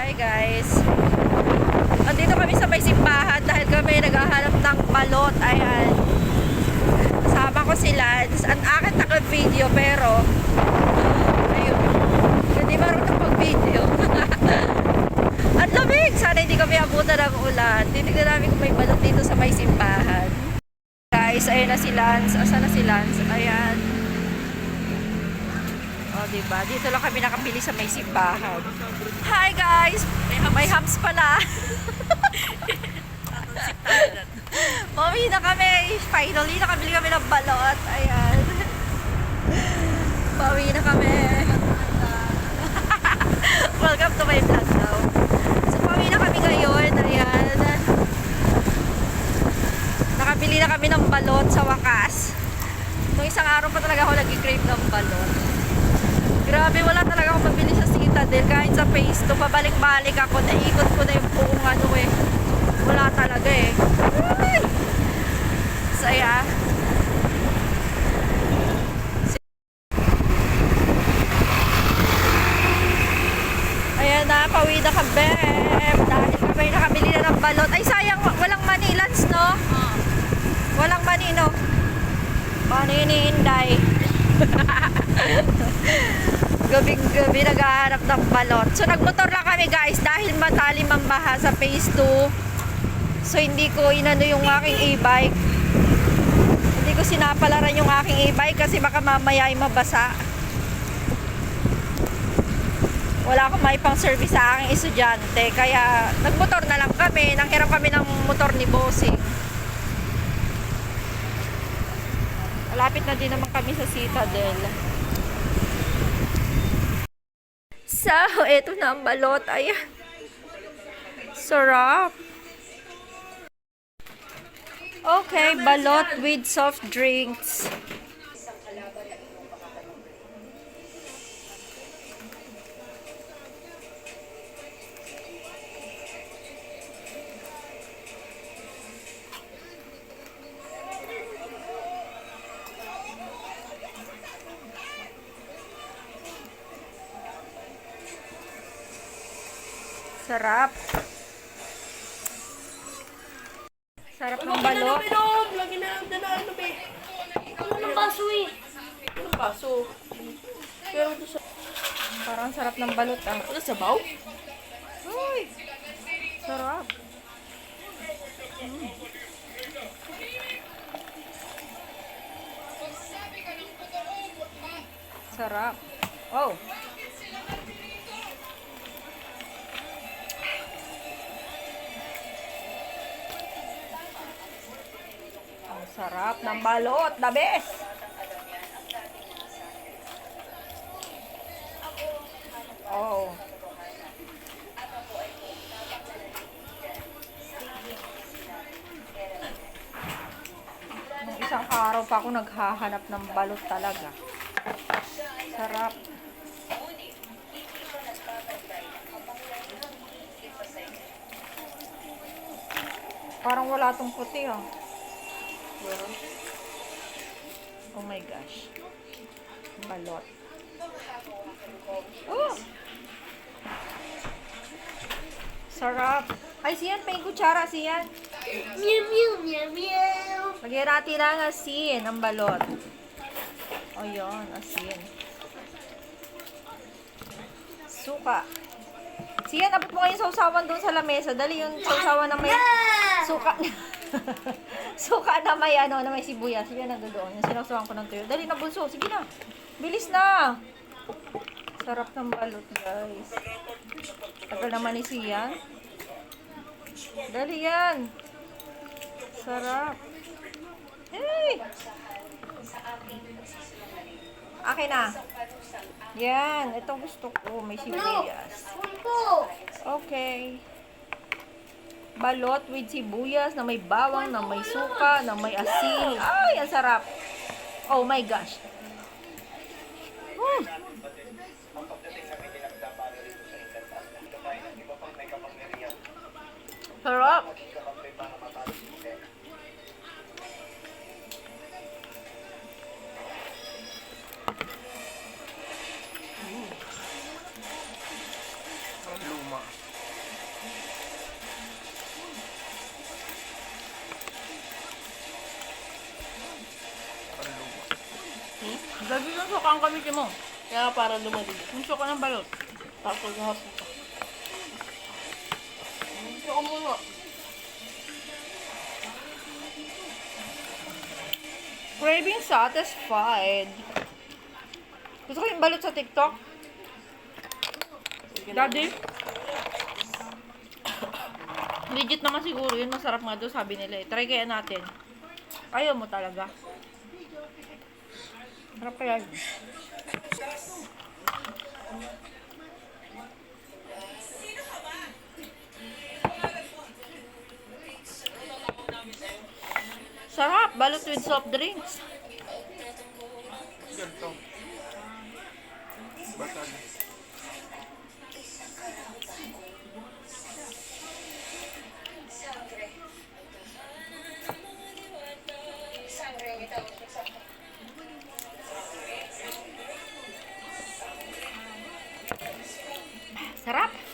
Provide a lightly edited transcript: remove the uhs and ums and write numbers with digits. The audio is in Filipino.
Hi guys. Andito kami sa may simbahan dahil kami naghahanap ng balot. Ayan. Kasama ko si Lance. Ang akin naka-video pero ayun. Hindi marunong mag-video. Ang lamig. Sana hindi kami abutan ng ulan. Titignan namin kung may balot dito sa may simbahan. Guys, ayun na si Lance. Asa na si Lance? Ayan. O, diba? Dito lang kami nakabili sa may simbahan. Hi guys! May hams pala. Mami na kami. Finally, nakabili kami ng balot. Ayan. Mami na kami. Welcome to my vlog now. So, mami na kami ngayon. Ayan. Nakabili na kami ng balot sa wakas. Nung isang araw pa talaga ako nag-crave ng balot. Grabe, wala talaga akong mabili sa Citadel. Kahit sa Phase 2, pabalik-balik ako. Naikot ko na yung buong ano eh. Wala talaga eh. Ay! Saya. Ayan na, pauwi na kami. Dahil kami nakabili na ng balot. Ay, sayang, walang manilans, no? Walang manino. Manini Inday. Gabing-gabi naghahanap ng balot. So nagmotor lang kami guys dahil matalim ang baha sa Phase 2. So hindi ko inano yung aking e-bike. Hindi ko sinapalaran yung aking e-bike kasi baka mamaya ay mabasa. Wala akong may pang service sa aking estudyante. Kaya nagmotor na lang kami. Nanghiram kami ng motor ni Bossing. Malapit na din naman kami sa Citadel. So, eto na ang balot. Ayan. Sarap. Okay, balot with soft drinks. Sarap. Sarap ng balot. Lagi na lang dala ano be. Ano ng baso eh. Ano baso? Pero ito sa... Parang sarap ng balot ah. Ano sabaw? Uy! Sarap. Sarap. Oh! Ang sarap ng balot. The best! Oh. Nung isang araw pa ako naghahanap ng balot talaga. Sarap. Parang wala tong puti ah. Oh my gosh. Balot. Oh! Sarap. Ay, siyan. May kutsara, siyan. Meow meow meow meow. Maghirati na ang asin, ang balot. O yun, asin. Suka. Siyan, abot mo kayo sausawan doon sa lamesa. Dali yung sausawan na may suka. Suka na may ano, na may sibuyas. Siyan, nandoon. Yung sinausawan ko ng tuyo. Dali na, bunso. Sige na. Bilis na. Sarap ng balot, guys. Tagal naman ni Siyan. Dali yan. Sarap. Hey! Akin na. Yan. Ito gusto ko. May sibuyas. Okay. Balot with sibuyas na may bawang, na may suka, na may asin. Ay, ang sarap. Oh my gosh. Sarap. Luma. kami mo. Kaya para lumalig. Gusto ko ng balot. Tapos hapon pa. Gusto ko muna. Craving satisfied. Gusto ko yung balot sa TikTok. Daddy? Legit naman siguro yun. Masarap nga doon, sabi nila eh. Try kaya natin. Ayaw mo talaga. Sarap kaya yun. Sarap! Balot with soft drinks. Ganito. Batag. Sarap!